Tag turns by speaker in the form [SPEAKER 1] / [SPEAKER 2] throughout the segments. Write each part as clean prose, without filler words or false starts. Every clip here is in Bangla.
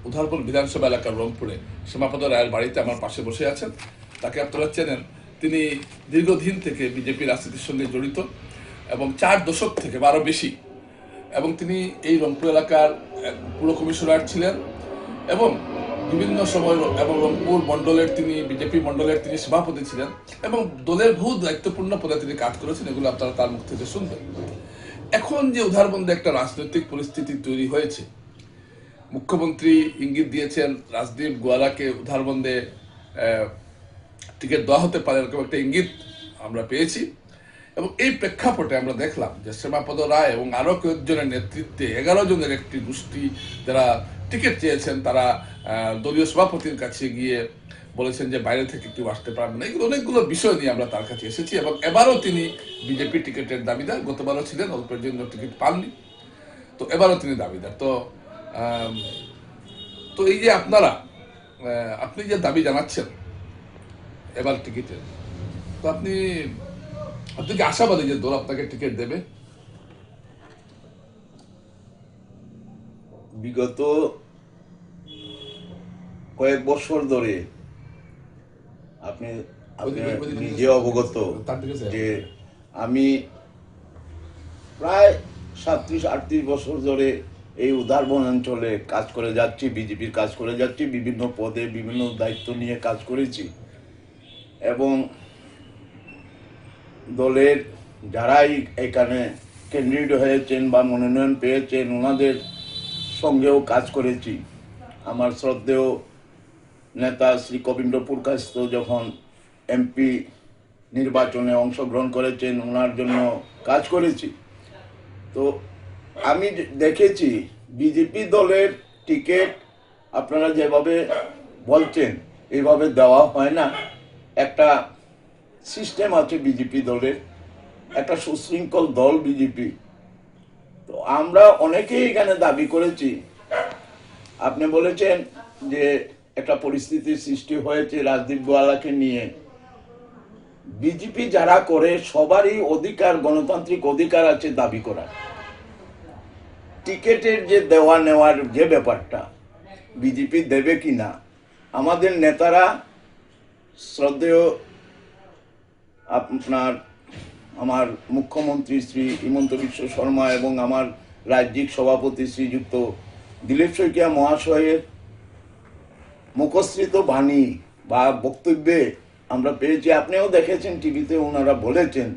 [SPEAKER 1] উধারপুর বিধানসভা এলাকার রংপুরে সীমাপদ রায়ের বাড়িতে আমার পাশে বসে আছেন। তাকে আপনারা চেনেন। তিনি দীর্ঘদিন থেকে বিজেপি রাজনীতির সঙ্গে জড়িত এবং 4 দশক থেকে বা আরও বেশি, এবং তিনি এই রংপুর এলাকার পুর কমিশনার ছিলেন এবং বিভিন্ন সময় এবং রংপুর মণ্ডলের তিনি বিজেপি মণ্ডলের তিনি সভাপতি ছিলেন এবং দলের বহু দায়িত্বপূর্ণ পদে তিনি কাজ করেছেন। এগুলো আপনারা তার মুখ থেকে শুনবেন। এখন যে উদারবন্দে একটা রাজনৈতিক পরিস্থিতি তৈরি হয়েছে, মুখ্যমন্ত্রী ইঙ্গিত দিয়েছেন রাজদীপ গোয়ালাকে উদারবন্দে টিকিট দেওয়া হতে পারে, এরকম একটা ইঙ্গিত আমরা পেয়েছি। এবং এই প্রেক্ষাপটে আমরা দেখলাম যে শ্যামাপদ রায় এবং আরো কয়েকজনের নেতৃত্বে 11 জনের একটি গোষ্ঠী যারা টিকিট চেয়েছেন, তারা দলীয় সভাপতির কাছে গিয়ে বলেছেন যে বাইরে থেকে কেউ আসতে পারবে না। এগুলো অনেকগুলো বিষয় নিয়ে আমরা তার কাছে এসেছি এবং এবারও তিনি বিজেপি টিকিটের দাবিদার। গতবারও ছিলেন, অল্পের জন্য টিকিট পাননি, তো এবারও তিনি দাবিদার। তো এই যে আপনি যে দাবি জানাচ্ছেন এবার টিকিটের, তো আপনি কি আশাবাদী যে দল আপনাকে টিকিট দেবে?
[SPEAKER 2] বিগত কয়েক বছর ধরে আপনি নিজে অবগত যে আমি প্রায় 37-38 বছর ধরে এই উদারবন অঞ্চলে কাজ করে যাচ্ছি, বিজেপির কাজ করে যাচ্ছি, বিভিন্ন পদে বিভিন্ন দায়িত্ব নিয়ে কাজ করেছি এবং দলের যারাই এখানে ক্যান্ডিডেট হয়েছেন বা মনোনয়ন পেয়েছেন ওনাদের সঙ্গেও কাজ করেছি। আমার শ্রদ্ধেয় নেতা শ্রী কবীন্দ্র পুরকায়স্থ যখন এমপি নির্বাচনে অংশগ্রহণ করেছেন, ওনার জন্য কাজ করেছি। তো আমি দেখেছি বিজেপি দলের টিকিট আপনারা যেভাবে বলছেন এইভাবে দেওয়া হয় না। একটা সিস্টেম আছে বিজেপি দলের, একটা সুশৃঙ্খল দল বিজেপি। তো আমরা অনেকেই এখানে দাবি করেছি। আপনি বলেছেন যে একটা পরিস্থিতির সৃষ্টি হয়েছে রাজদীপ গোয়ালাকে নিয়ে। বিজেপি যারা করে সবারই অধিকার, গণতান্ত্রিক অধিকার আছে দাবি করার। টিকেটের যে দেওয়া নেওয়ার যে ব্যাপারটা বিজেপি দেবে কি না, আমাদের নেতারা শ্রদ্ধেয় আমার মুখ্যমন্ত্রী শ্রী হিমন্ত বিশ্ব শর্মা এবং আমার রাজ্যিক সভাপতি শ্রীযুক্ত দিলীপ শইকীয়া মহাশয়ের মুখশ্রিত বাণী বা বক্তব্যে আমরা পেয়েছি, আপনিও দেখেছেন টিভিতে, ওনারা বলেছেন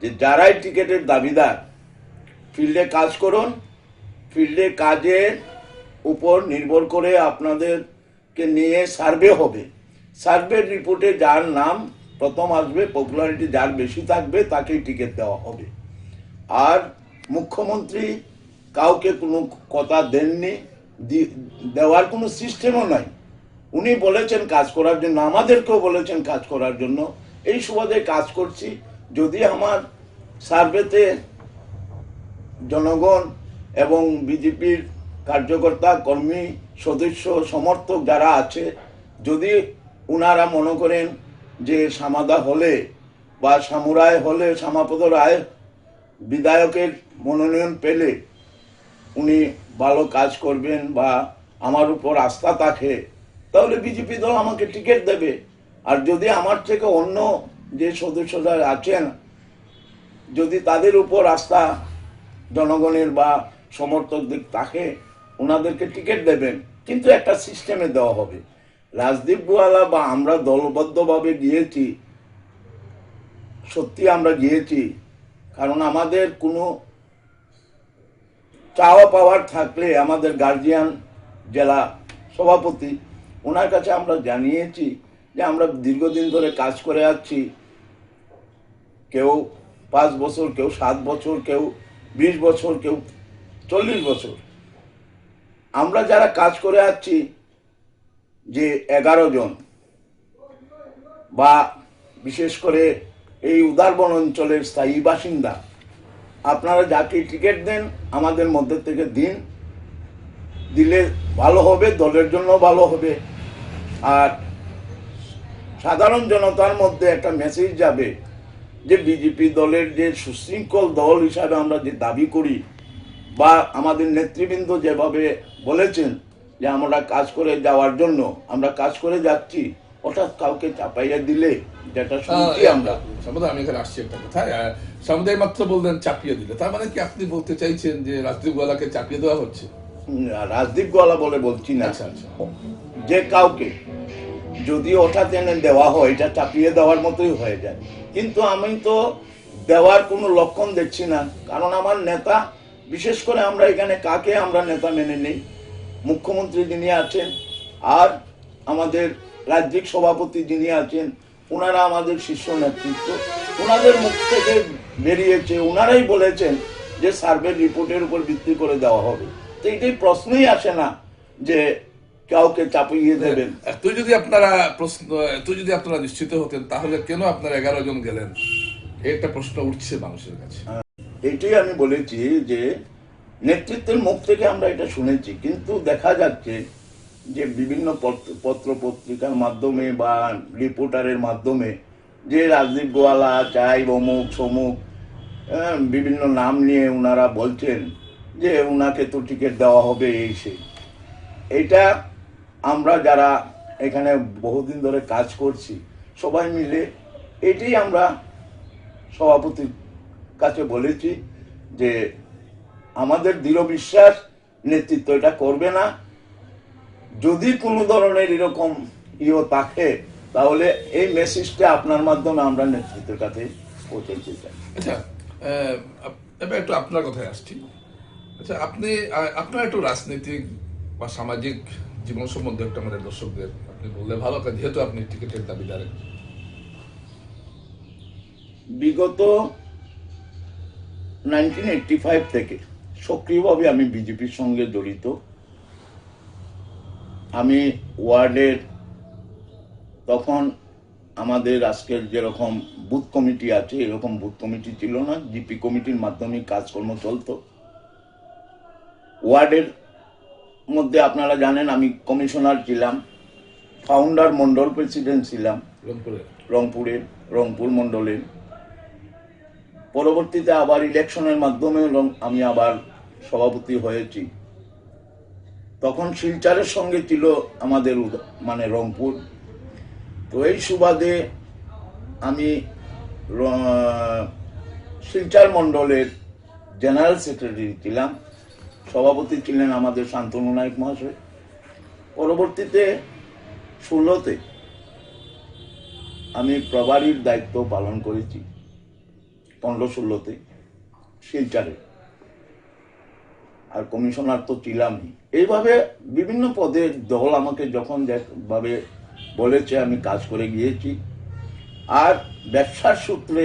[SPEAKER 2] যে যারাই টিকিটের দাবিদার ফিল্ডে কাজ করুন, ফিল্ডে কাজের উপর নির্ভর করে আপনাদেরকে নিয়ে সার্ভে হবে, সার্ভের রিপোর্টে যার নাম প্রথম আসবে, পপুলারিটি যার বেশি থাকবে তাকেই টিকিট দেওয়া হবে। আর মুখ্যমন্ত্রী কাউকে কোনো কথা দেননি, দেওয়ার কোনো সিস্টেমও নাই। উনি বলেছেন কাজ করার জন্য, আমাদেরকেও বলেছেন কাজ করার জন্য। এই সুবাদে কাজ করছি। যদি আমার সার্ভেতে জনগণ এবং বিজেপির কার্যকর্তা, কর্মী, সদস্য, সমর্থক যারা আছে, যদি ওনারা মনে করেন যে সামাদা হলে বা সামুরায় হলে শ্যামাপদ রায় বিধায়কের মনোনয়ন পেলে উনি ভালো কাজ করবেন বা আমার উপর আস্থা থাকে, তাহলে বিজেপি দল আমাকে টিকিট দেবে। আর যদি আমার থেকে অন্য যে সদস্যরা আছেন, যদি তাদের উপর আস্থা জনগণের বা সমর্থকদের থাকে, ওনাদেরকে টিকিট দেবেন, কিন্তু একটা সিস্টেমে দেওয়া হবে। রাজদীপ গোয়ালা বা আমরা দলবদ্ধভাবে গিয়েছি, সত্যি আমরা গিয়েছি, কারণ আমাদের কোনো চাওয়া পাওয়ার থাকলে আমাদের গার্জিয়ান জেলা সভাপতি ওনার কাছে আমরা জানিয়েছি যে আমরা দীর্ঘদিন ধরে কাজ করে যাচ্ছি, কেউ 5 বছর, কেউ 7 বছর, কেউ 20 বছর, কেউ 40 বছর। আমরা যারা কাজ করে যাচ্ছি যে 11 জন বা বিশেষ করে এই উদারবন অঞ্চলের স্থায়ী বাসিন্দা, আপনারা যাকে টিকিট দেন আমাদের মধ্যে থেকে দিন, দিলে ভালো হবে, দলের জন্য ভালো হবে। আর সাধারণ জনতার মধ্যে একটা মেসেজ যাবে যে বিজেপি দলের যে সুশৃঙ্খল দল হিসাবে আমরা যে দাবি করি বা আমাদের নেতৃবৃন্দ যেভাবে বলেছেন যে আমরা কাজ করে যাওয়ার জন্য আমরা কাজ করে যাচ্ছি, হঠাৎ কাউকে চাপাইয়া দিলে, যেটা শুনছি আমরা।
[SPEAKER 1] সম্ভবত আমি এখানে আসছি একটা কথায়, সমুদায় মাত্র বললেন চাপিয়ে দিলে, তার মানে কি আপনি বলতে চাইছেন যে রাজদীপ গোয়ালাকে চাপিয়ে দেওয়া হচ্ছে?
[SPEAKER 2] রাজদীপ গোয়ালা বলে বলছি না,
[SPEAKER 1] আচ্ছা আচ্ছা,
[SPEAKER 2] যে কাউকে যদি হঠাৎ এনে দেওয়া হয় এটা চাপিয়ে দেওয়ার মতোই হয়ে যায়। কিন্তু আমি তো দেওয়ার কোনো লক্ষণ দেখছি না, কারণ আমার নেতা, বিশেষ করে আমরা এখানে কাকে আমরা নেতা মেনে নেই, মুখ্যমন্ত্রী যিনি আছেন আর আমাদের রাজ্যিক সভাপতি যিনি আছেন, ওনারা আমাদের শীর্ষ নেতৃত্ব, ওনাদের মুখ থেকে বেরিয়েছে, ওনারাই বলেছেন যে সার্ভে রিপোর্টের উপর ভিত্তি করে দেওয়া হবে। তো এটাই প্রশ্নই আসে না যে কাউকে চাপিয়ে দেবেন।
[SPEAKER 1] তুই যদি আপনারা নিশ্চিত হতেন তাহলে কেন আপনারা 11 জন গেলেন? একটা প্রশ্ন উঠছে মানুষের কাছে।
[SPEAKER 2] এটাই আমি বলেছি যে নেতৃত্বের মুখ থেকে আমরা এটা শুনেছি, কিন্তু দেখা যাচ্ছে যে বিভিন্ন পত্র পত্রিকার মাধ্যমে বা রিপোর্টারের মাধ্যমে যে রাজদীপ গোয়ালা চাই অমুক সমুক বিভিন্ন নাম নিয়ে ওনারা বলছেন যে ওনাকে তো টিকিট দেওয়া হবে এই সেই। এটা আমরা যারা এখানে বহুদিন ধরে কাজ করছি সবাই মিলে এটাই আমরা সভাপতির কাছে বলেছি যে আমাদের দৃঢ় বিশ্বাস নেতৃত্ব এটা করবে না। যদি কোনো ধরনের এরকম থাকে তাহলে এই মেসেজটা আপনার মাধ্যমে আমরা নেতৃত্বের কাছে পৌঁছাইতে চাই।
[SPEAKER 1] আচ্ছা, এবার একটু আপনার কথায় আসছি। আচ্ছা, আপনার একটু রাজনৈতিক বা সামাজিক জীবন সম্বন্ধে একটা আমাদের দর্শকদের আপনি বললে ভালো, যেহেতু আপনি টিকিটের দাবিদার।
[SPEAKER 2] বিগত 1985 থেকে সক্রিয়ভাবে আমি বিজেপির সঙ্গে জড়িত। আমি ওয়ার্ডের, তখন আমাদের আজকের যেরকম বুথ কমিটি আছে এরকম বুথ কমিটি ছিল না, জিপি কমিটির মাধ্যমে কাজকর্ম চলতো। ওয়ার্ডের মধ্যে আপনারা জানেন আমি কমিশনার ছিলাম, ফাউন্ডার মন্ডল প্রেসিডেন্ট ছিলাম রংপুর মন্ডলের। পরবর্তীতে আবার ইলেকশনের মাধ্যমে আমি আবার সভাপতি হয়েছি। তখন শিলচরের সঙ্গে ছিল আমাদের মানে রংপুর। তো এই সুবাদে আমি শিলচর মন্ডলের জেনারেল সেক্রেটারি ছিলাম, সভাপতি ছিলেন আমাদের শান্তনু নায়ক মহাশয়। পরবর্তীতে 16তে আমি প্রভারীর দায়িত্ব পালন করেছি, 15-16তে শিলচরে, আর কমিশনার তো ছিলামই। এইভাবে বিভিন্ন পদে দল আমাকে যখন যেভাবে বলেছে আমি কাজ করে গিয়েছি। আর ব্যবসার সূত্রে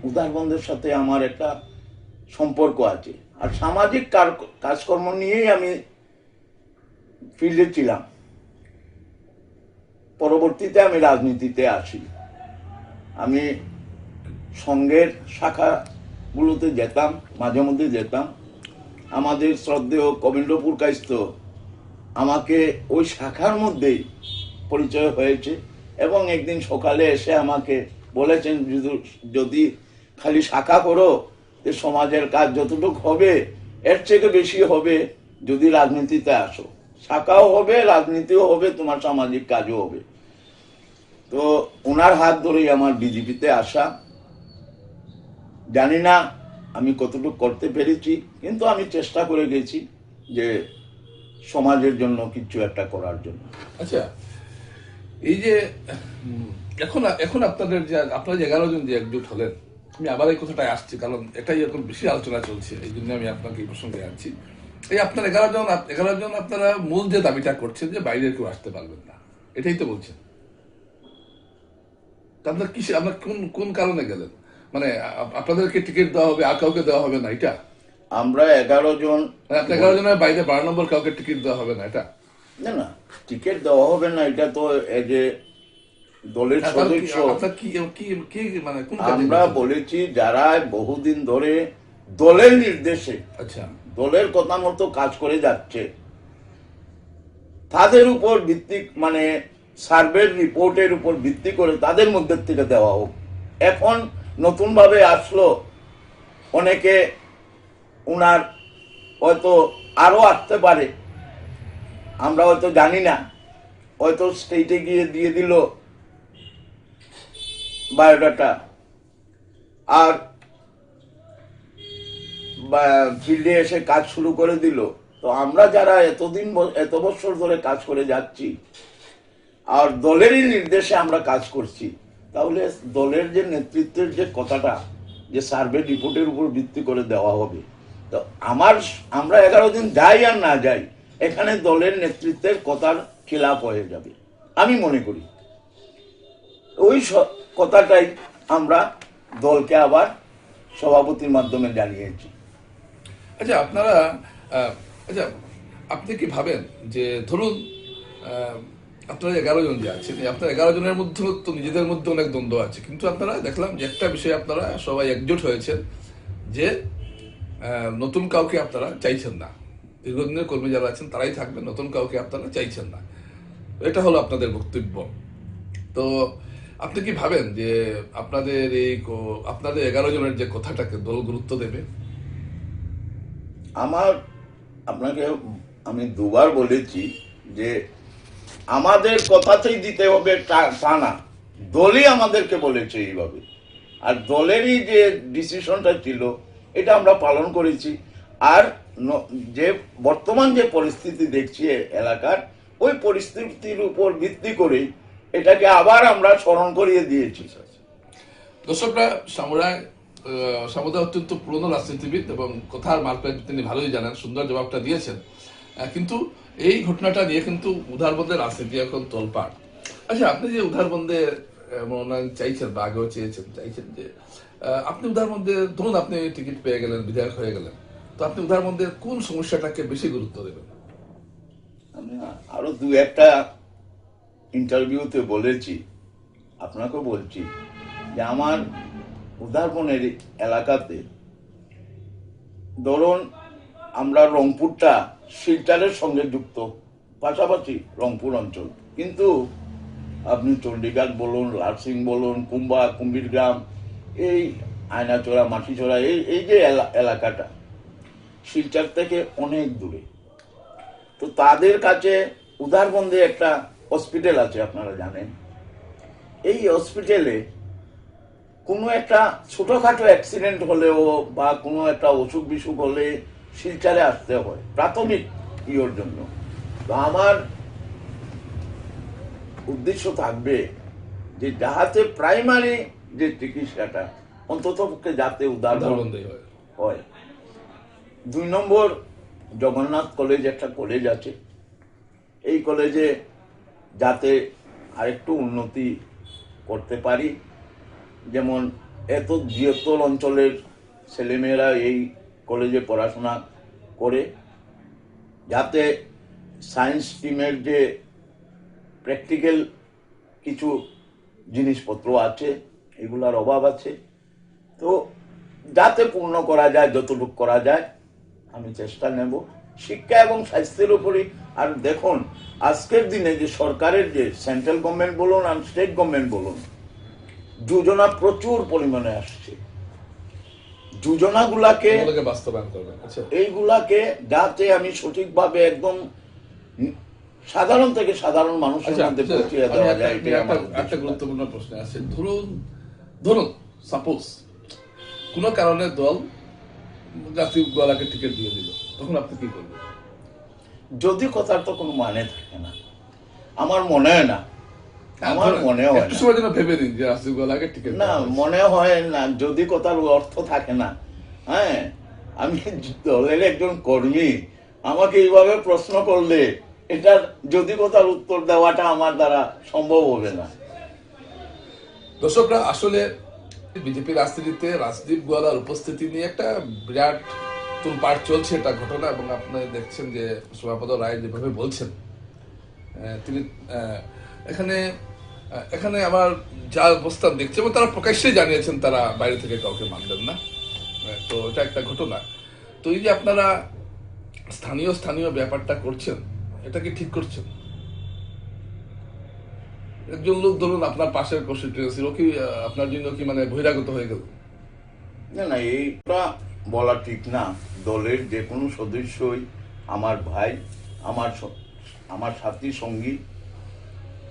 [SPEAKER 2] উদারবন্দের সাথে আমার একটা সম্পর্ক আছে, আর সামাজিক কাজকর্ম নিয়েই আমি ফিল্ডে ছিলাম। পরবর্তীতে আমি রাজনীতিতে আসি। আমি সংঘের শাখাগুলোতে যেতাম, মাঝে মধ্যে যেতাম। আমাদের শ্রদ্ধেয় কবিন্দ্রপুর কাইস্ত আমাকে ওই শাখার মধ্যেই পরিচয় হয়েছে, এবং একদিন সকালে এসে আমাকে বলেছেন যদি খালি শাখা করো সমাজের কাজ যতটুকু হবে এর থেকে বেশি হবে যদি রাজনীতিতে আসো, শাখাও হবে, রাজনীতিও হবে, তোমার সামাজিক কাজও হবে। তো ওনার হাত ধরেই আমার বিজেপিতে আসা। জানি না আমি কতটুকু করতে পেরেছি, কিন্তু আমি চেষ্টা করে গেছি যে সমাজের জন্য কিছু একটা করার জন্য।
[SPEAKER 1] আচ্ছা, এই যে এখন আপনাদের যে আপনারা 11 জন যে একজোট হলেন, আমি আবার এই কথাটায় আসছি কারণ এটাই এখন বেশি আলোচনা চলছে, এই জন্য আমি আপনাকে এই প্রসঙ্গে আনছি। এই আপনার 11 জন আপনারা মূল যে দাবিটা করছেন যে বাইরের কেউ আসতে পারবেন না, এটাই তো বলছেন। আপনার কি আপনার কোন কারণে গেলেন? মানে আপনাদেরকে টিকিট দেওয়া হবে আর কাউকে দেওয়া হবে না, এটা?
[SPEAKER 2] আমরা 11 জন,
[SPEAKER 1] আপনি 11 জনের বাইরে 12 নম্বর কাউকে টিকিট দেওয়া হবে না, এটা?
[SPEAKER 2] না টিকিট দেওয়া হবে না, এটা তো এজ এ দলের সদস্য
[SPEAKER 1] মানে
[SPEAKER 2] আমরা বলেছি যারা বহুদিন ধরে দলের নির্দেশে,
[SPEAKER 1] আচ্ছা,
[SPEAKER 2] দলের কথা মতো কাজ করে যাচ্ছে, তাদের উপর ভিত্তি মানে সার্ভের রিপোর্টের উপর ভিত্তি করে তাদের মধ্যে থেকে দেওয়া হোক। এখন নতুন ভাবে আসলো অনেকে, ওনার হয়তো আরো আসতে পারে, আমরা হয়তো জানি না, হয়তো স্টেটে গিয়ে দিয়ে দিল বায়োডাটা, আর ফিল্ডে এসে কাজ শুরু করে দিল। তো আমরা যারা এত বছর ধরে কাজ করে যাচ্ছি আর দলেরই নির্দেশে আমরা কাজ করছি, তাহলে দলের যে নেতৃত্বের যে কথাটা, যে সার্ভে রিপোর্টের উপর ভিত্তি করে দেওয়া হবে, তো আমরা 11 দিন যাই আর না যাই, এখানে দলের নেতৃত্বের কথার খিলাফ হয়ে যাবে আমি মনে করি। ওই কথাটাই আমরা দলকে আবার সভাপতির মাধ্যমে জানিয়েছি।
[SPEAKER 1] আচ্ছা আপনারা আচ্ছা আপনি কি ভাবেন যে ধরুন আপনারা 11 জন যে আছেন, আপনার 11 জনের মধ্যে তো নিজেদের মধ্যে অনেক দ্বন্দ্ব আছে, কিন্তু আপনারা দেখলাম যে একটা বিষয়ে আপনারা সবাই একজোট হয়েছেন যে নতুন কাউকে আপনারা চাইছেন না, দীর্ঘদিনের কর্মী যারা আছেন তারাই থাকবেন, নতুন কাউকে আপনারা চাইছেন না, এটা হলো আপনাদের বক্তব্য। তো আপনি কি ভাবেন যে আপনাদের 11 জনের যে কথাটাকে দল গুরুত্ব দেবে?
[SPEAKER 2] আপনাকে আমি দুবার বলেছি যে আমাদের কথাতেই দিতে হবে তা না, দলই আমাদেরকে বলেছে এইভাবে, আর দলেরই যে ডিসিশনটা ছিল এটা আমরা পালন করেছি। আর যে বর্তমান যে পরিস্থিতি দেখছি এলাকার, ওই পরিস্থিতির উপর ভিত্তি করে এটাকে আবার আমরা স্মরণ করিয়ে দিয়েছি।
[SPEAKER 1] দর্শকরা, সামুদা অত্যন্ত পুরনো রাজনীতিবিদ এবং কথার মার্কেট তিনি ভালোই জানেন, সুন্দর জবাবটা দিয়েছেন, কিন্তু এই ঘটনাটা নিয়ে কিন্তু উধারবন্দের রাজনীতি এখন তোলপাড়। আচ্ছা আপনি যে উধারবন্দে মনোনয়ন চাইছেন বা আগেও চাইছেন যে আপনি উধারবন্দে ধরুন আপনি টিকিট পেয়ে গেলেন, বিধায়ক হয়ে গেলেন, তো আপনি উধারবন্দের কোন সমস্যাটাকে বেশি গুরুত্ব দেবেন?
[SPEAKER 2] আমি আরো দু একটা ইন্টারভিউতে বলেছি, আপনাকে বলছি যে আমার উদাহরণের এলাকাতে ধরুন আমরা রংপুরটা শিলচরের সঙ্গে যুক্ত, পাশাপাশি রংপুর অঞ্চল, কিন্তু আপনি চণ্ডীগড় বলুন, লালসিং বলুন, কুম্ভীরগ্রাম, এই আয়নাচড়া, মাটিচড়া, এই যে এলাকাটা শিলচর থেকে অনেক দূরে। তো তাদের কাছে উদারবন্দে একটা হসপিটাল আছে, আপনারা জানেন। এই হসপিটালে কোনো একটা ছোটখাটো অ্যাক্সিডেন্ট হলেও বা কোনো একটা অসুখ বিসুখ হলে শিলচরে আসতে হয় প্রাথমিক ইয়ের জন্য। তো আমার উদ্দেশ্য থাকবে যে যাহাতে প্রাইমারি যে চিকিৎসাটা অন্তত পক্ষে যাতে
[SPEAKER 1] উধারবন্দে
[SPEAKER 2] হয়। 2 নম্বর, জগন্নাথ কলেজ একটা কলেজ আছে, এই কলেজে যাতে আরেকটু উন্নতি করতে পারি, যেমন এত বৃহত্তর অঞ্চলের ছেলেমেয়েরা এই কলেজে পড়াশোনা করে, যাতে সায়েন্স টিমের যে প্র্যাকটিক্যাল কিছু জিনিসপত্র আছে এগুলার অভাব আছে, তো যাতে পূর্ণ করা যায়, যতটুকু করা যায় আমি চেষ্টা নেব শিক্ষা এবং স্বাস্থ্যের উপরই। আর দেখুন আজকের দিনে যে সরকারের যে সেন্ট্রাল গভর্নমেন্ট বলুন আর স্টেট গভর্নমেন্ট বলুন, যোজনা প্রচুর পরিমাণে আসছে, যোজনাগুলাকে
[SPEAKER 1] বাস্তবায়ন করবেন।
[SPEAKER 2] এইগুলাকে যাতে আমি সঠিকভাবে একদম সাধারণ থেকে সাধারণ মানুষের মধ্যে পৌঁছে দেওয়া যায়।
[SPEAKER 1] একটা গুরুত্বপূর্ণ প্রশ্ন আছে, ধরুন সাপোজ কোন কারণে দল জাতীয় গলাকে টিকিট দিয়ে দিল, তখন আপনি কি করবেন?
[SPEAKER 2] যদি কথার তো কোনো মানে থাকে না, আমার মনে হয় না, আমার মনে হয়
[SPEAKER 1] একটু সময় যেন ভেবে নিন যে জাতীয় গলাকে টিকিট
[SPEAKER 2] না, মনে হয় না, যদি কথার অর্থ থাকে না। হ্যাঁ, আমি দলের একজন কর্মী, আমাকে এইভাবে প্রশ্ন করলে এটার যদি কথার উত্তর দেওয়াটা আমার দ্বারা সম্ভব হবে না।
[SPEAKER 1] দর্শকরা, আসলে বিজেপি রাজনীতিতে রাজদীপ গোয়ালার উপস্থিতি নিয়ে একটা বিরাট তোলপাড় চলছে, এটা ঘটনা, এবং আপনি দেখছেন যে সভাপতি রায় যেভাবে বলছেন, তিনি এখানে আমার যা অবস্থান দেখছে, এবং তারা প্রকাশ্যে জানিয়েছেন তারা বাইরে থেকে কাউকে মানবেন না, তো এটা একটা ঘটনা। তো এই যে আপনারা স্থানীয় ব্যাপারটা করছেন, এটা কি ঠিক করছেন? একজন লোক ধরুন আপনার পাশের কনস্টিটিউয়েন্সি, ও কি আপনার জন্য কি মানে বহিরাগত হয়ে গেল?
[SPEAKER 2] না, এইটা বলা ঠিক না। দলের যে কোনো সদস্যই আমার ভাই, আমার আমার সাথী সঙ্গী,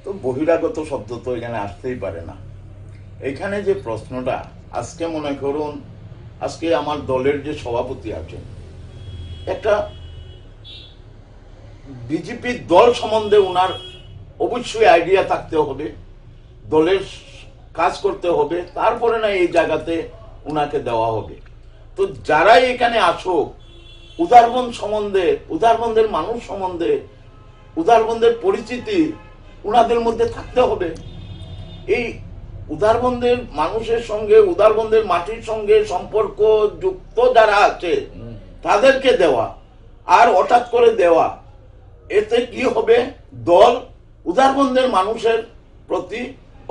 [SPEAKER 2] তো বহিরাগত শব্দ তো এখানে আসতেই পারে না। এখানে যে প্রশ্নটা, আজকে মনে করুন, আজকে আমার দলের যে সভাপতি আছেন, একটা বিজেপির দল সম্বন্ধে ওনার অবশ্যই আইডিয়া থাকতে হবে, দলের কাজ করতে হবে, তারপরে না এই জায়গাতে ওনাকে দেওয়া হবে। তো যারাই এখানে আসুক, উদারবন সম্বন্ধে, উদারবন্দের মানুষ সম্বন্ধে, উদারবন্দের পরিচিতি ওনাদের মধ্যে থাকতে হবে। এই উদারবন্দের মানুষের সঙ্গে, উদারবন্দের মাটির সঙ্গে সম্পর্ক যুক্ত যারা আছে তাদেরকে দেওয়া, আর হঠাৎ করে দেওয়া, এতে কি হবে? দল উদারবন্দের মানুষের প্রতি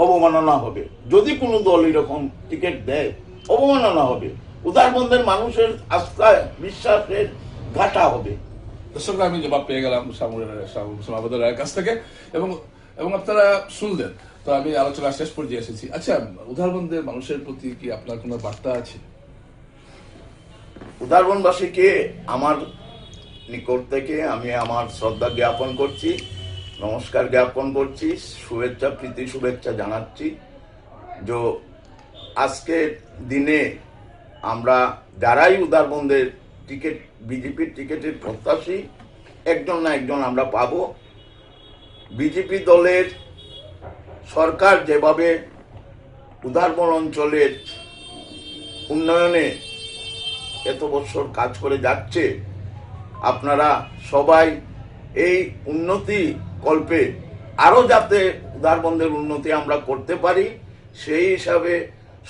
[SPEAKER 2] অবমাননা হবে। যদি কোনো দল এরকম টিকিট দেয়, অবমাননা হবে, উদারবন্দের মানুষের আস্থা বিশ্বাসের ঘাটা হবে।
[SPEAKER 1] দর্শকরা, আমি জবাব পেয়ে গেলাম সমাপত রায়ের কাছ থেকে, এবং এবং আপনারা শুনলেন। তো আমি আলোচনা শেষ পর্যায়ে এসেছি। আচ্ছা, উদারবন্দের মানুষের প্রতি কি আপনার কোনো বার্তা আছে?
[SPEAKER 2] উদারবনবাসীকে আমার নিকট থেকে আমি আমার শ্রদ্ধা জ্ঞাপন করছি, নমস্কার জ্ঞাপন করছি, শুভেচ্ছা, প্রীতি শুভেচ্ছা জানাচ্ছি। যে আজকের দিনে আমরা যারাই উদারবন্দের টিকিট, বিজেপির টিকিটের প্রত্যাশী, একজন না একজন আমরা পাবো। বিজেপি দলের সরকার যেভাবে উদারবন অঞ্চলের উন্নয়নে এত বছর কাজ করে যাচ্ছে, আপনারা সবাই এই উন্নতি কল্পে আরো যাতে উদারবন্দের উন্নতি আমরা করতে পারি, সেই হিসাবে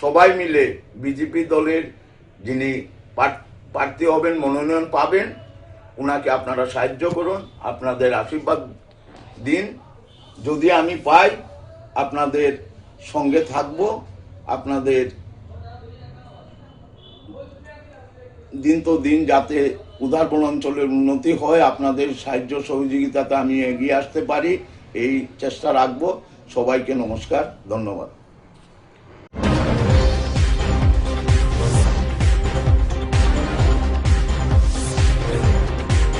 [SPEAKER 2] সবাই মিলে বিজেপি দলের যিনি প্রার্থী হবেন, মনোনয়ন পাবেন, ওনাকে আপনারা সাহায্য করুন, আপনাদের আশীর্বাদ দিন। যদি আমি পাই, আপনাদের সঙ্গে থাকব, আপনাদের দিন তো দিন যাতে উদারবন অঞ্চলের উন্নতি হয়, আপনাদের সাহায্য সহযোগিতাতে আমি এগিয়ে আসতে পারি, এই চেষ্টা রাখবো। সবাইকে নমস্কার, ধন্যবাদ।